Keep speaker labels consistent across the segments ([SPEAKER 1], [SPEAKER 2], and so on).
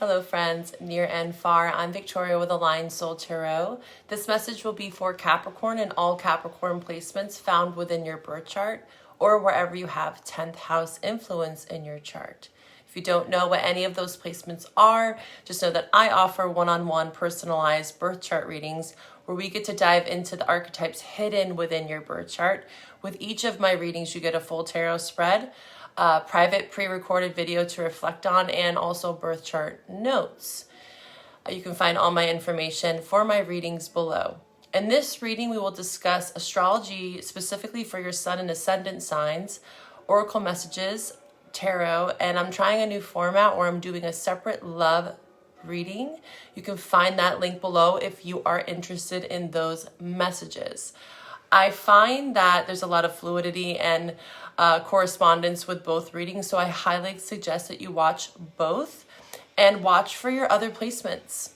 [SPEAKER 1] Hello friends, near and far. I'm Victoria with Aligned Soul Tarot. This message will be for Capricorn and all Capricorn placements found within your birth chart or wherever you have 10th house influence in your chart. If you don't know what any of those placements are, just know that I offer one-on-one personalized birth chart readings where we get to dive into the archetypes hidden within your birth chart. With each of my readings, you get a full tarot spread, private pre-recorded video to reflect on, and also birth chart notes. You can find all my information for my readings below. In this reading, we will discuss astrology specifically for your sun and ascendant signs, oracle messages, tarot, and I'm trying a new format where I'm doing a separate love reading. You can find that link below if you are interested in those messages. I find that there's a lot of fluidity and correspondence with both readings, so I highly suggest that you watch both and watch for your other placements.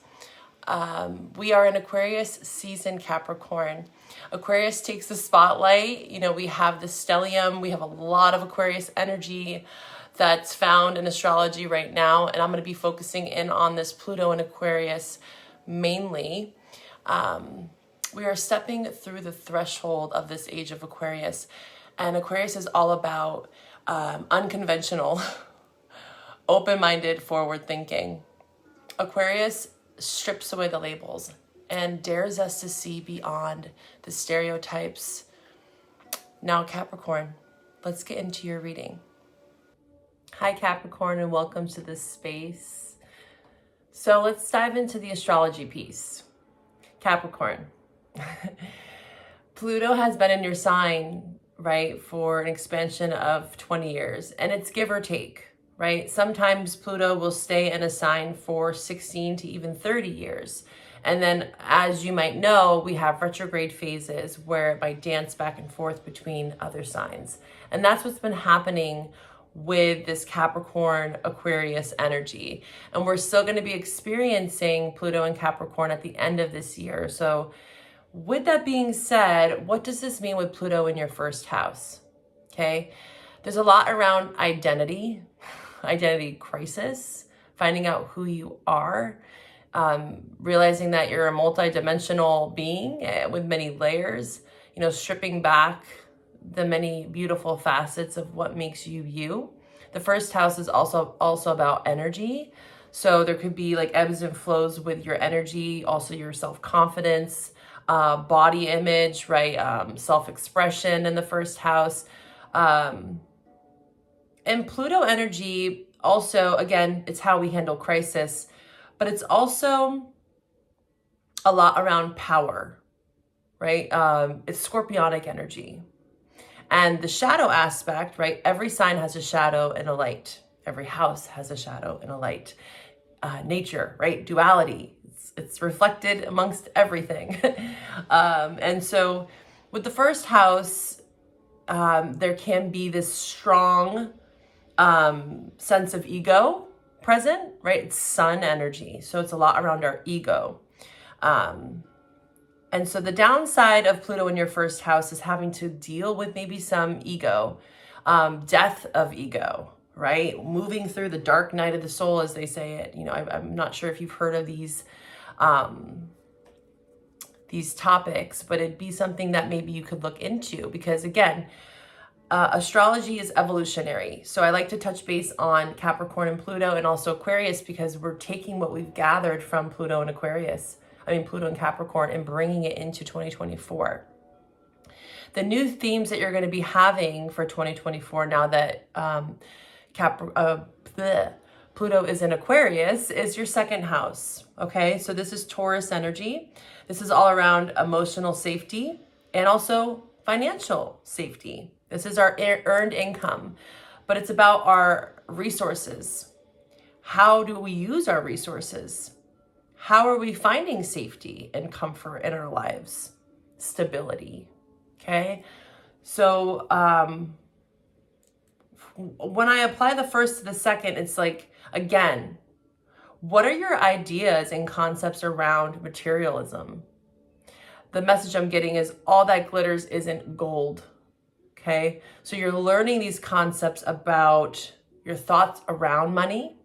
[SPEAKER 1] We are in Aquarius season, Capricorn. Aquarius takes the spotlight. You know, we have the stellium. We have a lot of Aquarius energy that's found in astrology right now, and I'm going to be focusing in on this Pluto in Aquarius mainly. We are stepping through the threshold of this age of Aquarius, and Aquarius is all about unconventional, open-minded, forward thinking. Aquarius strips away the labels and dares us to see beyond the stereotypes. Now, Capricorn, let's get into your reading. Hi, Capricorn, and welcome to this space. So let's dive into the astrology piece. Capricorn. Pluto has been in your sign, right, for an expansion of 20 years, and it's give or take, right? Sometimes Pluto will stay in a sign for 16 to even 30 years. And then, as you might know, we have retrograde phases where it might dance back and forth between other signs. And that's what's been happening with this Capricorn Aquarius energy. And we're still going to be experiencing Pluto and Capricorn at the end of this year. So with that being said, what does this mean with Pluto in your first house? Okay, there's a lot around identity crisis, finding out who you are, realizing that you're a multidimensional being with many layers, you know, stripping back the many beautiful facets of what makes you you. The first house is also about energy. So there could be like ebbs and flows with your energy, also your self-confidence, body image, right? Self-expression in the first house. And Pluto energy also, again, it's how we handle crisis, but it's also a lot around power, right? It's scorpionic energy. And the shadow aspect, right? Every sign has a shadow and a light. Every house has a shadow and a light. Nature, right? Duality. It's reflected amongst everything. And so with the first house, there can be this strong sense of ego present, right? It's sun energy. So it's a lot around our ego. And so the downside of Pluto in your first house is having to deal with maybe some ego, death of ego, right? Moving through the dark night of the soul, as they say it. You know, I'm not sure if you've heard of these topics, but it'd be something that maybe you could look into because, again, astrology is evolutionary. So I like to touch base on Capricorn and Pluto and also Aquarius because we're taking what we've gathered from Pluto and Pluto and Capricorn and bringing it into 2024. The new themes that you're going to be having for 2024 now that Pluto is in Aquarius is your second house, okay? So this is Taurus energy. This is all around emotional safety and also financial safety. This is our earned income, but it's about our resources. How do we use our resources? How are we finding safety and comfort in our lives? Stability, okay? So when I apply the first to the second, it's like, again, what are your ideas and concepts around materialism? The message I'm getting is all that glitters isn't gold, okay? So you're learning these concepts about your thoughts around money,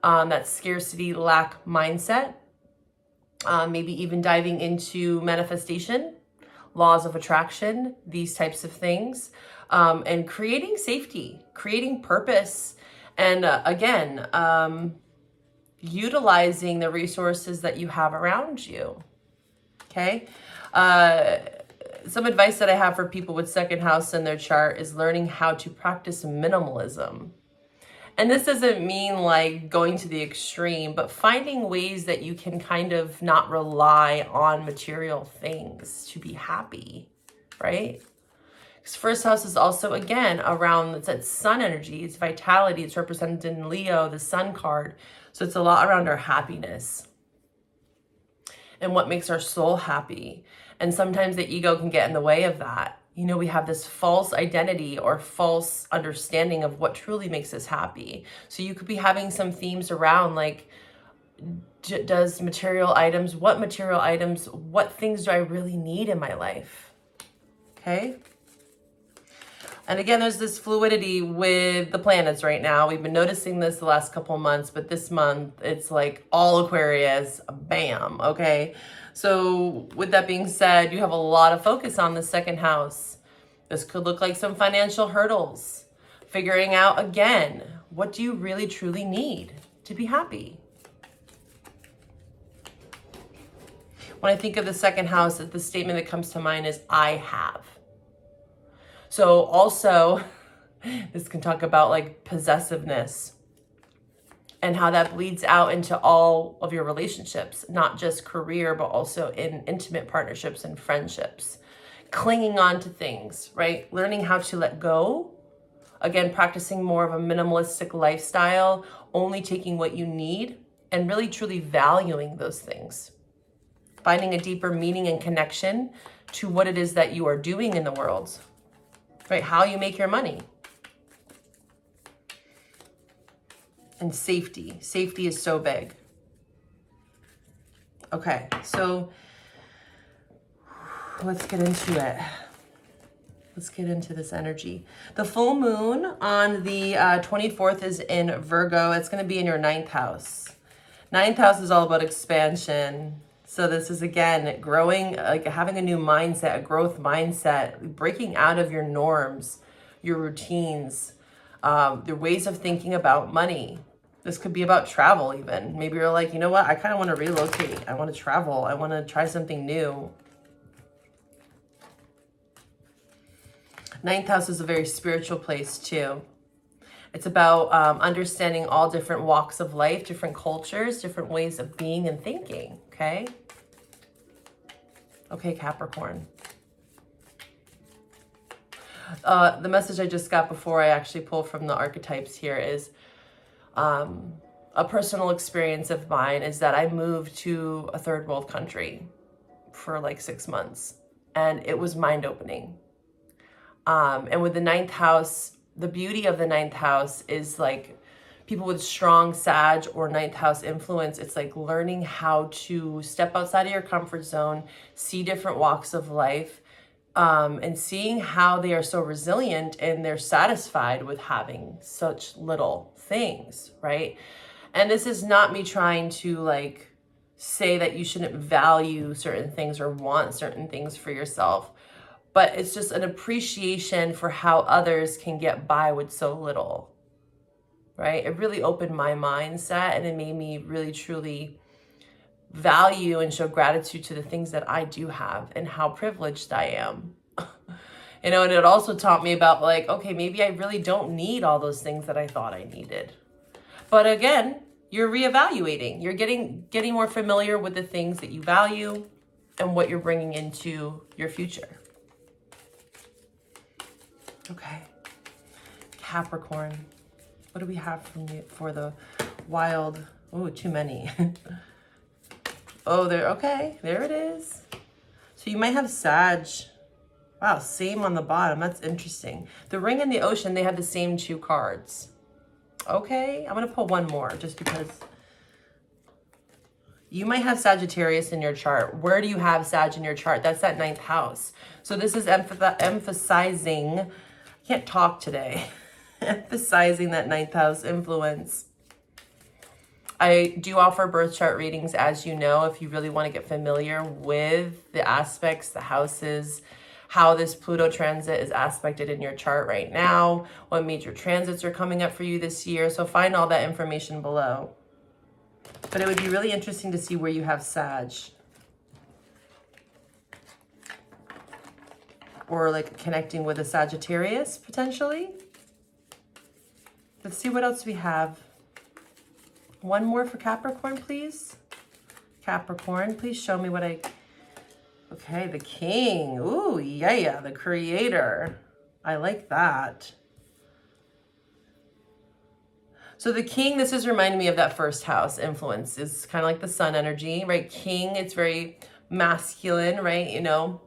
[SPEAKER 1] that scarcity, lack mindset. Maybe even diving into manifestation, laws of attraction, these types of things, and creating safety, creating purpose, and again, utilizing the resources that you have around you. Okay. Some advice that I have for people with second house in their chart is learning how to practice minimalism. And this doesn't mean like going to the extreme, but finding ways that you can kind of not rely on material things to be happy, right? Because first house is also, again, around, it's that sun energy, it's vitality, it's represented in Leo, the sun card. So it's a lot around our happiness and what makes our soul happy. And sometimes the ego can get in the way of that. You know, we have this false identity or false understanding of what truly makes us happy. So you could be having some themes around like, does material items, what things do I really need in my life? Okay. And again, there's this fluidity with the planets right now. We've been noticing this the last couple of months, but this month it's like all Aquarius, bam, okay? So with that being said, you have a lot of focus on the second house. This could look like some financial hurdles. Figuring out, again, what do you really truly need to be happy? When I think of the second house, the statement that comes to mind is, I have. So also, this can talk about like possessiveness and how that bleeds out into all of your relationships, not just career, but also in intimate partnerships and friendships. Clinging on to things, right? Learning how to let go. Again, practicing more of a minimalistic lifestyle, only taking what you need and really truly valuing those things. Finding a deeper meaning and connection to what it is that you are doing in the world. Right, how you make your money. And safety. Safety is so big. Okay, so let's get into it. Let's get into this energy. The full moon on the 24th is in Virgo. It's going to be in your 9th house. 9th house is all about expansion. So this is, again, growing, like having a new mindset, a growth mindset, breaking out of your norms, your routines, the ways of thinking about money. This could be about travel even. Maybe you're like, you know what? I kind of want to relocate. I want to travel. I want to try something new. 9th house is a very spiritual place too. It's about understanding all different walks of life, different cultures, different ways of being and thinking, okay? Okay, Capricorn. The message I just got before I actually pull from the archetypes here is a personal experience of mine is that I moved to a third world country for like 6 months, and it was mind-opening. And with the 9th house, the beauty of the 9th house is like people with strong Sag or 9th house influence. It's like learning how to step outside of your comfort zone, see different walks of life, and seeing how they are so resilient and they're satisfied with having such little things, right? And this is not me trying to like say that you shouldn't value certain things or want certain things for yourself. But it's just an appreciation for how others can get by with so little, right? It really opened my mindset and it made me really truly value and show gratitude to the things that I do have and how privileged I am. You know, and it also taught me about like, okay, maybe I really don't need all those things that I thought I needed. But again, you're reevaluating. You're getting more familiar with the things that you value and what you're bringing into your future. Okay, Capricorn, what do we have from you for the wild? Oh, too many. Oh, okay, there it is. So you might have Sag. Wow, same on the bottom. That's interesting. The ring and the ocean, they have the same 2 cards. Okay, I'm gonna pull one more just because you might have Sagittarius in your chart. Where do you have Sag in your chart? That's that 9th house. So this is emphasizing. Can't talk today. Emphasizing that 9th house influence. I do offer birth chart readings, as you know, if you really want to get familiar with the aspects, the houses, how this Pluto transit is aspected in your chart right now, what major transits are coming up for you this year. So find all that information below. But it would be really interesting to see where you have Sag. Or like connecting with a Sagittarius, potentially. Let's see what else we have. One more for Capricorn, please. Capricorn, please show me what I... Okay, the King. Ooh, yeah, the Creator. I like that. So the King, this is reminding me of that first house influence. It's kind of like the sun energy, right? King, it's very masculine, right? You know,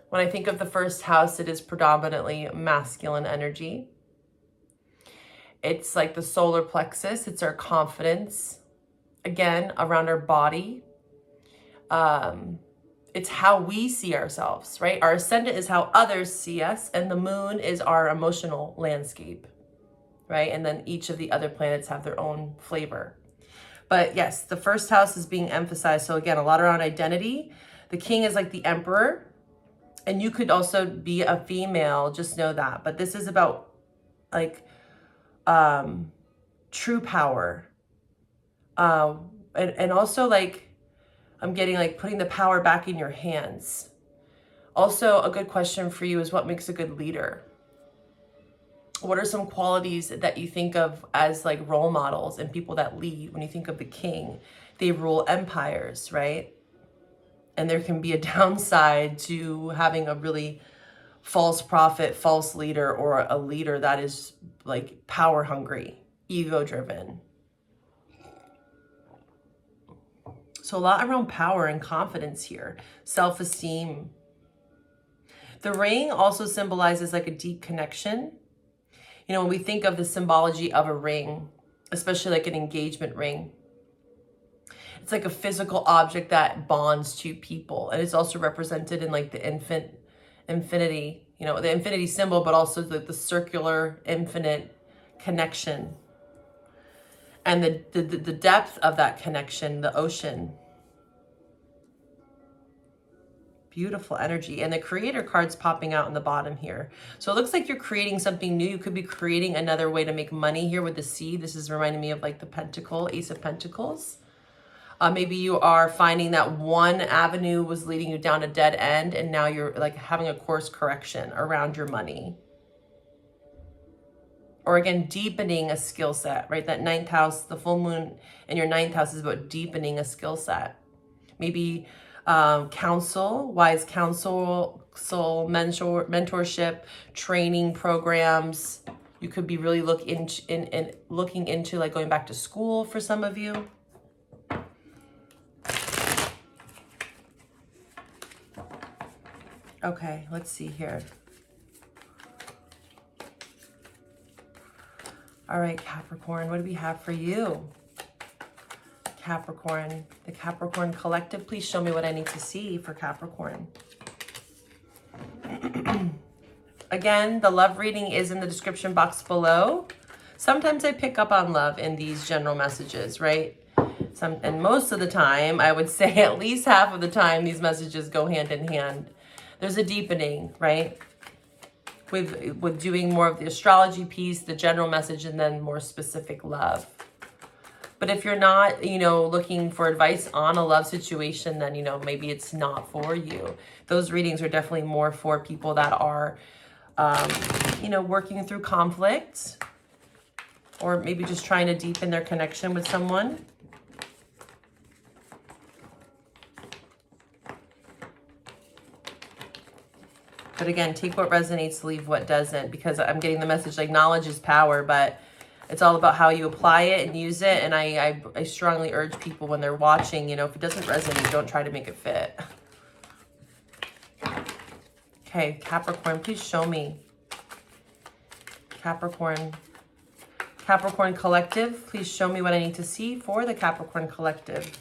[SPEAKER 1] when I think of the first house, it is predominantly masculine energy. It's like the solar plexus. It's our confidence, again, around our body. It's how we see ourselves, right? Our ascendant is how others see us, and the moon is our emotional landscape, right? And then each of the other planets have their own flavor. But yes, the first house is being emphasized. So again, a lot around identity. The King is like the emperor, and you could also be a female, just know that. But this is about like true power. And also like, I'm getting like putting the power back in your hands. Also, a good question for you is what makes a good leader? What are some qualities that you think of as like role models and people that lead? When you think of the King, they rule empires, right? And there can be a downside to having a really false prophet, false leader, or a leader that is like power hungry, ego driven. So a lot around power and confidence here, self-esteem. The ring also symbolizes like a deep connection. You know, when we think of the symbology of a ring, especially like an engagement ring, it's like a physical object that bonds two people. And it's also represented in like the infinity, you know, the infinity symbol, but also the circular infinite connection. And the depth of that connection, the ocean. Beautiful energy. And the Creator card's popping out in the bottom here. So it looks like you're creating something new. You could be creating another way to make money here with the seed. This is reminding me of like the Pentacle, Ace of Pentacles. Maybe you are finding that one avenue was leading you down a dead end, and now you're like having a course correction around your money. Or again, deepening a skill set, right? That ninth house, the full moon in your ninth house is about deepening a skill set. Maybe counsel, wise counsel, mentorship, training programs. You could be really looking into like going back to school for some of you. Okay, let's see here. All right, Capricorn, what do we have for you? Capricorn, the Capricorn collective, please show me what I need to see for Capricorn. Again, the love reading is in the description box below. Sometimes I pick up on love in these general messages, right? And most of the time, I would say at least half of the time, these messages go hand in hand. There's a deepening, right? With doing more of the astrology piece, the general message, and then more specific love. But if you're not, you know, looking for advice on a love situation, then, you know, maybe it's not for you. Those readings are definitely more for people that are, you know, working through conflict, or maybe just trying to deepen their connection with someone. But again, take what resonates, leave what doesn't, because I'm getting the message like knowledge is power, but it's all about how you apply it and use it. And I strongly urge people when they're watching, you know, if it doesn't resonate, don't try to make it fit. Okay, Capricorn, please show me. Capricorn collective, please show me what I need to see for the Capricorn collective.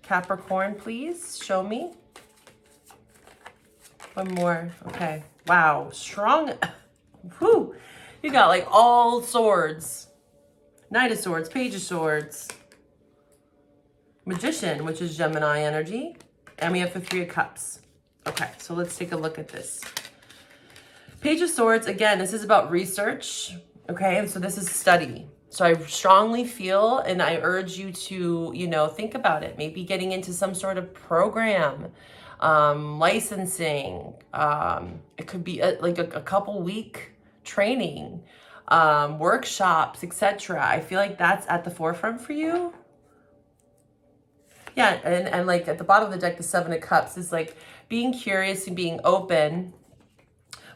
[SPEAKER 1] Capricorn, please show me. One more. Okay. Wow. Strong. Whew. You got like all swords. Knight of Swords, Page of Swords, Magician, which is Gemini energy. And we have the Three of Cups. Okay, so let's take a look at this. Page of Swords, again, this is about research. Okay, and so this is study. So I strongly feel, and I urge you to, you know, think about it. Maybe getting into some sort of program, licensing. It could be like a couple week training, workshops, etc. I feel like that's at the forefront for you. Yeah, and like at the bottom of the deck, the Seven of Cups is like being curious and being open.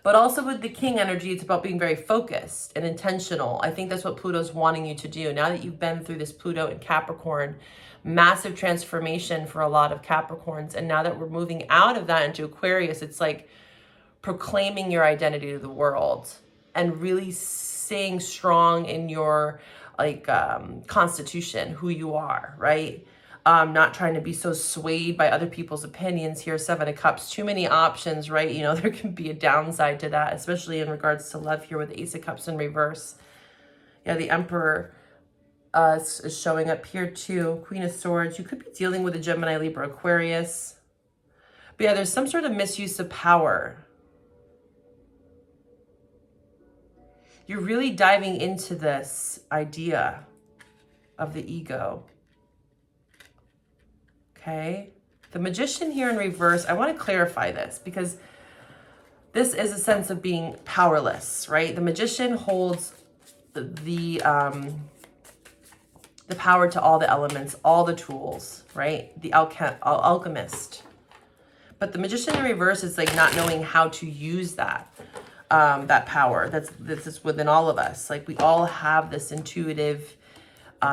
[SPEAKER 1] But also with the King energy, it's about being very focused and intentional. I think that's what Pluto's wanting you to do. Now that you've been through this Pluto and Capricorn, massive transformation for a lot of Capricorns. And now that we're moving out of that into Aquarius, it's like proclaiming your identity to the world and really staying strong in your like constitution, who you are, right? Not trying to be so swayed by other people's opinions here. Seven of Cups, too many options, right? You know, there can be a downside to that, especially in regards to love here with the Ace of Cups in reverse. Yeah, the Emperor is showing up here too. Queen of Swords. You could be dealing with a Gemini, Libra, Aquarius. But yeah, there's some sort of misuse of power. You're really diving into this idea of the ego. Okay, the Magician here in reverse, I want to clarify this because this is a sense of being powerless, right? The Magician holds the power to all the elements, all the tools, right? The alchemist. But the Magician in reverse is like not knowing how to use that power. This is within all of us. Like we all have this intuitive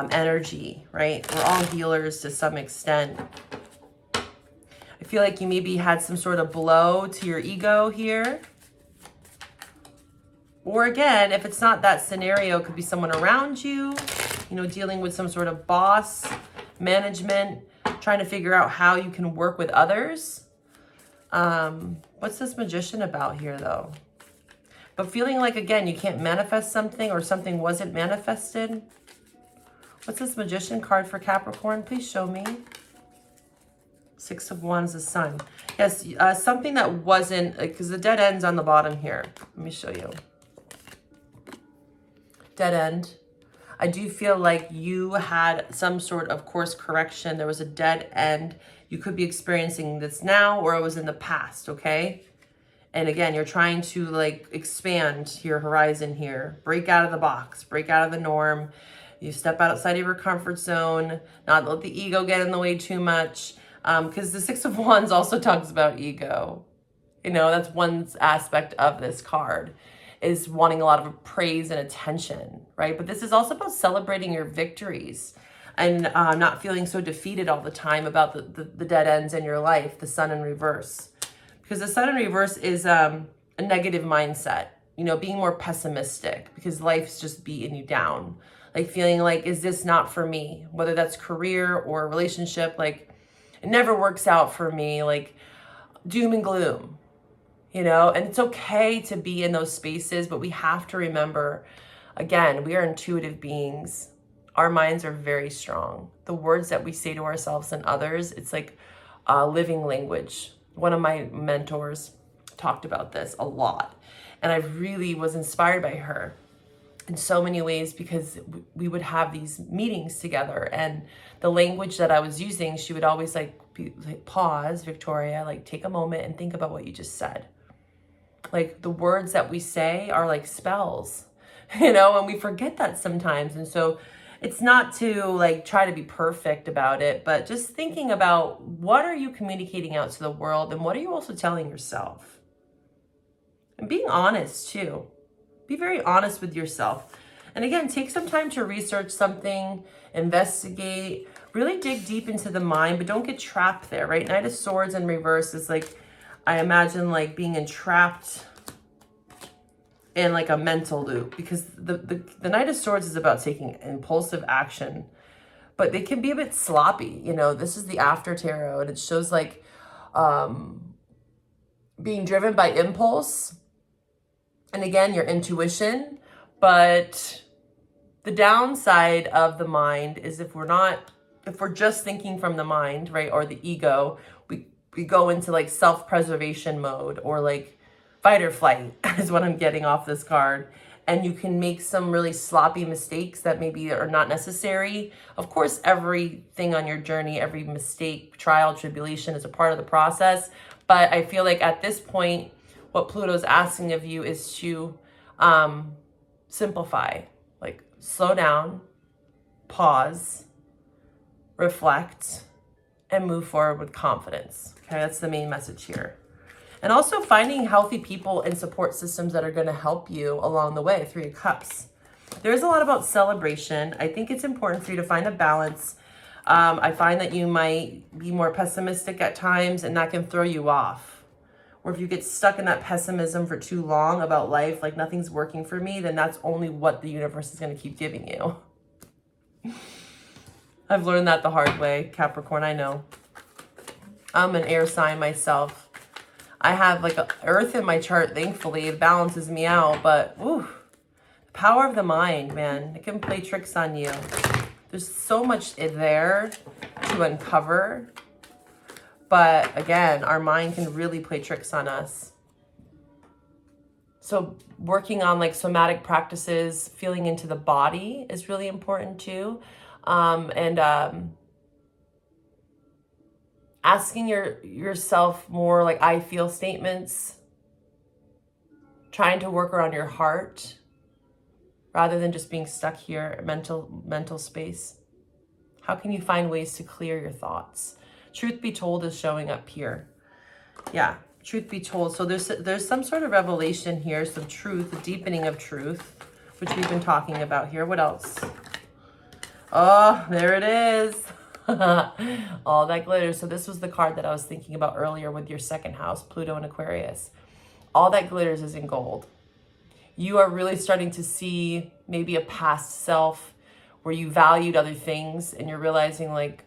[SPEAKER 1] energy, right? We're all healers to some extent. I feel like you maybe had some sort of blow to your ego here. Or again, if it's not that scenario, it could be someone around you, you know, dealing with some sort of boss, management, trying to figure out how you can work with others. What's this Magician about here though? But feeling like, again, you can't manifest something or something wasn't manifested. What's this Magician card for Capricorn? Please show me. Six of Wands, the Sun. Yes, something that wasn't, because the dead end's on the bottom here. Let me show you. Dead end. I do feel like you had some sort of course correction. There was a dead end. You could be experiencing this now or it was in the past, okay? And again, you're trying to like expand your horizon here. Break out of the box. Break out of the norm. You step outside of your comfort zone, not let the ego get in the way too much. Because the Six of Wands also talks about ego. You know, that's one aspect of this card, is wanting a lot of praise and attention, right? But this is also about celebrating your victories and not feeling so defeated all the time about the dead ends in your life, the Sun in reverse. Because the Sun in reverse is a negative mindset, you know, being more pessimistic because life's just beating you down. Like feeling like, is this not for me? Whether that's career or relationship, like it never works out for me, like doom and gloom, you know? And it's okay to be in those spaces, but we have to remember, again, we are intuitive beings. Our minds are very strong. The words that we say to ourselves and others, it's like a living language. One of my mentors talked about this a lot, and I really was inspired by her in so many ways because we would have these meetings together, and the language that I was using, she would always like pause, Victoria, like take a moment and think about what you just said. Like the words that we say are like spells, you know, and we forget that sometimes. And so it's not to like try to be perfect about it, but just thinking about what are you communicating out to the world and what are you also telling yourself? And being honest too. Be very honest with yourself. And again, take some time to research something, investigate, really dig deep into the mind, but don't get trapped there, right? Knight of Swords in reverse is like, I imagine like being entrapped in like a mental loop, because the Knight of Swords is about taking impulsive action, but they can be a bit sloppy. You know, this is the After Tarot, and it shows like being driven by impulse. And again, your intuition. But the downside of the mind is if we're just thinking from the mind, right, or the ego, we go into like self-preservation mode, or like fight or flight is what I'm getting off this card. And you can make some really sloppy mistakes that maybe are not necessary. Of course, everything on your journey, every mistake, trial, tribulation is a part of the process. But I feel like at this point, what Pluto's asking of you is to simplify, like slow down, pause, reflect, and move forward with confidence. Okay, that's the main message here. And also finding healthy people and support systems that are going to help you along the way. 3 of Cups. There's a lot about celebration. I think it's important for you to find a balance. I find that you might be more pessimistic at times, and that can throw you off. Or if you get stuck in that pessimism for too long about life, like nothing's working for me, then that's only what the universe is going to keep giving you. I've learned that the hard way, Capricorn, I know. I'm an air sign myself. I have like Earth in my chart, thankfully. It balances me out, but the power of the mind, man, it can play tricks on you. There's so much in there to uncover. But again, our mind can really play tricks on us. So working on like somatic practices, feeling into the body is really important too. Asking yourself more like I feel statements, trying to work around your heart rather than just being stuck here, mental space. How can you find ways to clear your thoughts? Truth be told is showing up here. Yeah, truth be told. So there's some sort of revelation here, some truth, a deepening of truth, which we've been talking about here. What else? Oh, there it is. All that glitters. So this was the card that I was thinking about earlier with your second house, Pluto and Aquarius. All that glitters is in gold. You are really starting to see maybe a past self where you valued other things, and you're realizing like,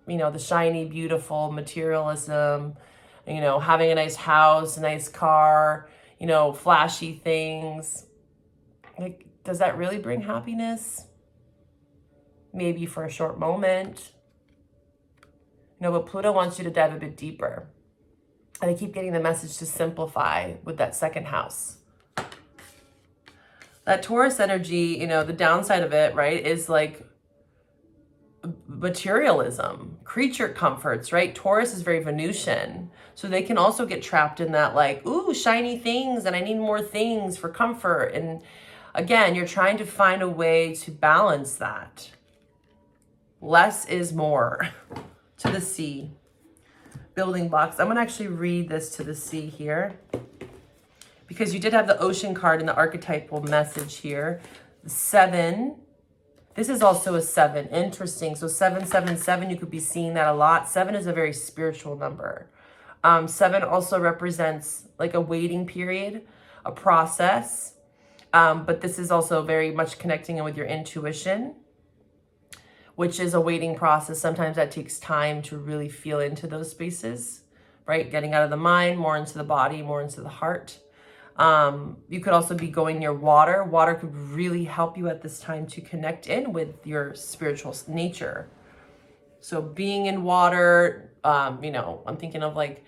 [SPEAKER 1] you know, the shiny, beautiful materialism, you know, having a nice house, a nice car, you know, flashy things. Like, does that really bring happiness? Maybe for a short moment. You know, but Pluto wants you to dive a bit deeper. And I keep getting the message to simplify with that second house. That Taurus energy, you know, the downside of it, right, is like materialism, creature comforts, right? Taurus is very Venusian. So they can also get trapped in that like, ooh, shiny things, and I need more things for comfort. And again, you're trying to find a way to balance that. Less is more. To the sea. Building blocks. I'm going to actually read this to the sea here, because you did have the ocean card in the archetypal message here. 7. This is also a 7. Interesting. So 777, you could be seeing that a lot. 7 is a very spiritual number. 7 also represents like a waiting period, a process. But this is also very much connecting in with your intuition, which is a waiting process. Sometimes that takes time to really feel into those spaces, right? Getting out of the mind, more into the body, more into the heart. You could also be going near water. Water could really help you at this time to connect in with your spiritual nature. So being in water, you know, I'm thinking of like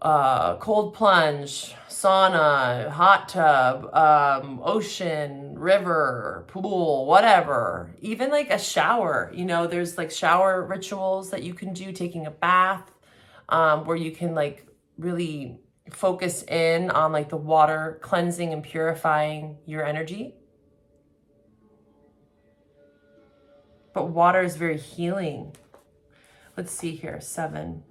[SPEAKER 1] cold plunge, sauna, hot tub, ocean, river, pool, whatever. Even like a shower, you know, there's like shower rituals that you can do, taking a bath, where you can like really focus in on like the water cleansing and purifying your energy. But water is very healing. Let's see here, 7.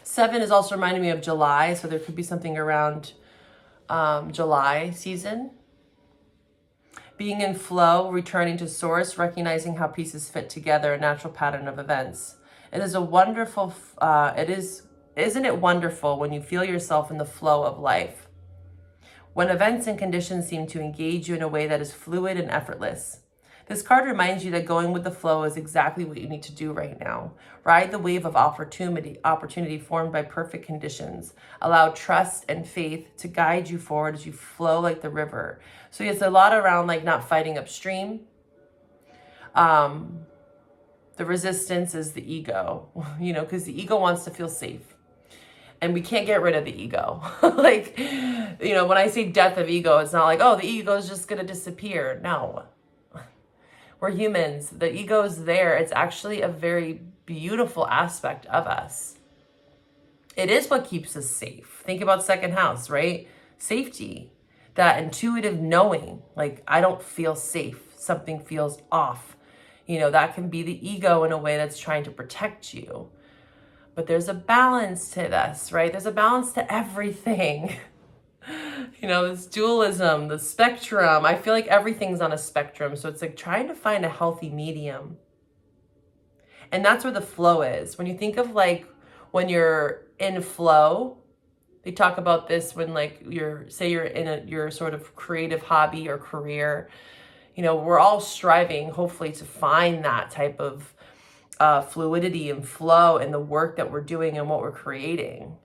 [SPEAKER 1] 7 is also reminding me of July, so there could be something around July season. Being in flow, returning to source, recognizing how pieces fit together, a natural pattern of events. It is a wonderful, isn't it wonderful when you feel yourself in the flow of life? When events and conditions seem to engage you in a way that is fluid and effortless. This card reminds you that going with the flow is exactly what you need to do right now. Ride the wave of opportunity formed by perfect conditions. Allow trust and faith to guide you forward as you flow like the river. So it's a lot around like not fighting upstream. The resistance is the ego, you know, because the ego wants to feel safe. And we can't get rid of the ego. Like, you know, when I say death of ego, it's not like, oh, the ego is just going to disappear. No. We're humans. The ego is there. It's actually a very beautiful aspect of us. It is what keeps us safe. Think about second house, right? Safety, that intuitive knowing, like, I don't feel safe. Something feels off. You know, that can be the ego in a way that's trying to protect you. But there's a balance to this, right? There's a balance to everything. You know, this dualism, the spectrum. I feel like everything's on a spectrum. So it's like trying to find a healthy medium. And that's where the flow is. When you think of like when you're in flow, they talk about this when like you're in your sort of creative hobby or career. You know, we're all striving, hopefully, to find that type of fluidity and flow in the work that we're doing and what we're creating,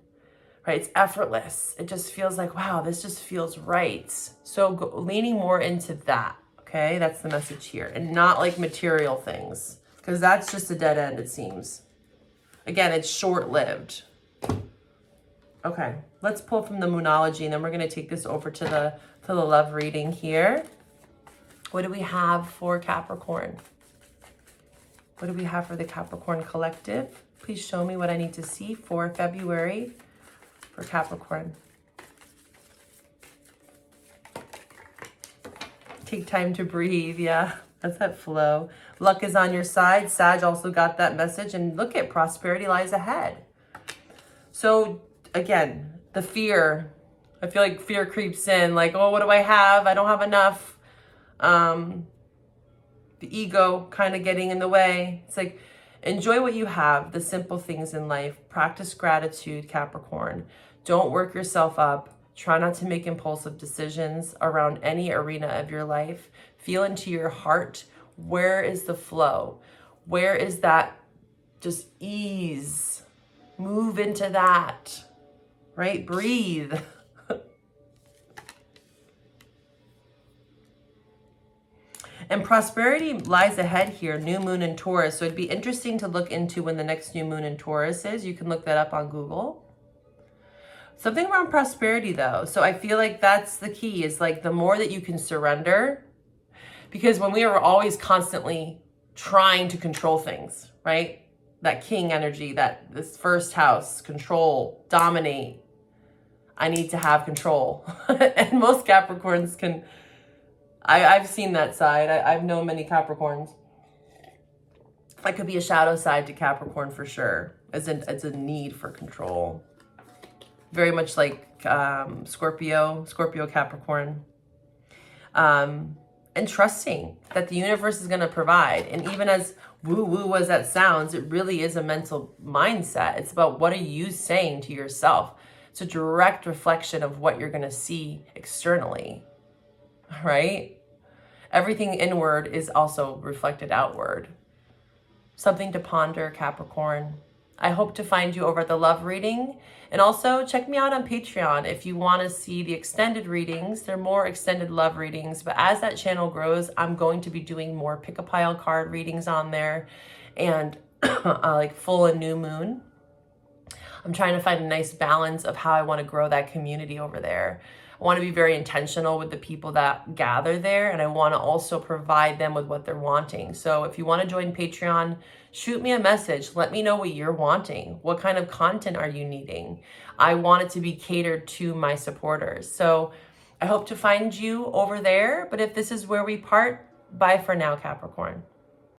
[SPEAKER 1] right? It's effortless. It just feels like, wow, this just feels right. So leaning more into that, okay? That's the message here. And not like material things, because that's just a dead end, it seems. Again, it's short-lived. Okay, let's pull from the Moonology, and then we're going to take this over to the love reading here. What do we have for Capricorn? What do we have for the Capricorn collective? Please show me what I need to see for February for Capricorn. Take time to breathe. Yeah, that's that flow. Luck is on your side. Sag also got that message. And look at prosperity lies ahead. So again, the fear. I feel like fear creeps in. Like, oh, what do I have? I don't have enough. The ego kind of getting in the way. It's like, enjoy what you have, the simple things in life. Practice gratitude, Capricorn. Don't work yourself up. Try not to make impulsive decisions around any arena of your life. Feel into your heart. Where is the flow? Where is that just ease? Move into that, right? Breathe. And prosperity lies ahead here, new moon in Taurus. So it'd be interesting to look into when the next new moon in Taurus is. You can look that up on Google. Something around prosperity though. So I feel like that's the key, is like the more that you can surrender, because when we are always constantly trying to control things, right? That king energy, that this first house, control, dominate. I need to have control. And most Capricorns can, I've seen that side. I've known many Capricorns. That could be a shadow side to Capricorn for sure. It's a need for control. Very much like Scorpio Capricorn. And trusting that the universe is going to provide. And even as woo-woo as that sounds, it really is a mental mindset. It's about what are you saying to yourself. It's a direct reflection of what you're going to see externally, right? Everything inward is also reflected outward. Something to ponder, Capricorn. I hope to find you over at the love reading. And also check me out on Patreon if you want to see the extended readings. They're more extended love readings. But as that channel grows, I'm going to be doing more pick a pile card readings on there. And like full and new moon. I'm trying to find a nice balance of how I want to grow that community over there. I want to be very intentional with the people that gather there, and I want to also provide them with what they're wanting. So if you want to join Patreon, shoot me a message. Let me know what you're wanting. What kind of content are you needing? I want it to be catered to my supporters. So I hope to find you over there. But if this is where we part, bye for now, Capricorn.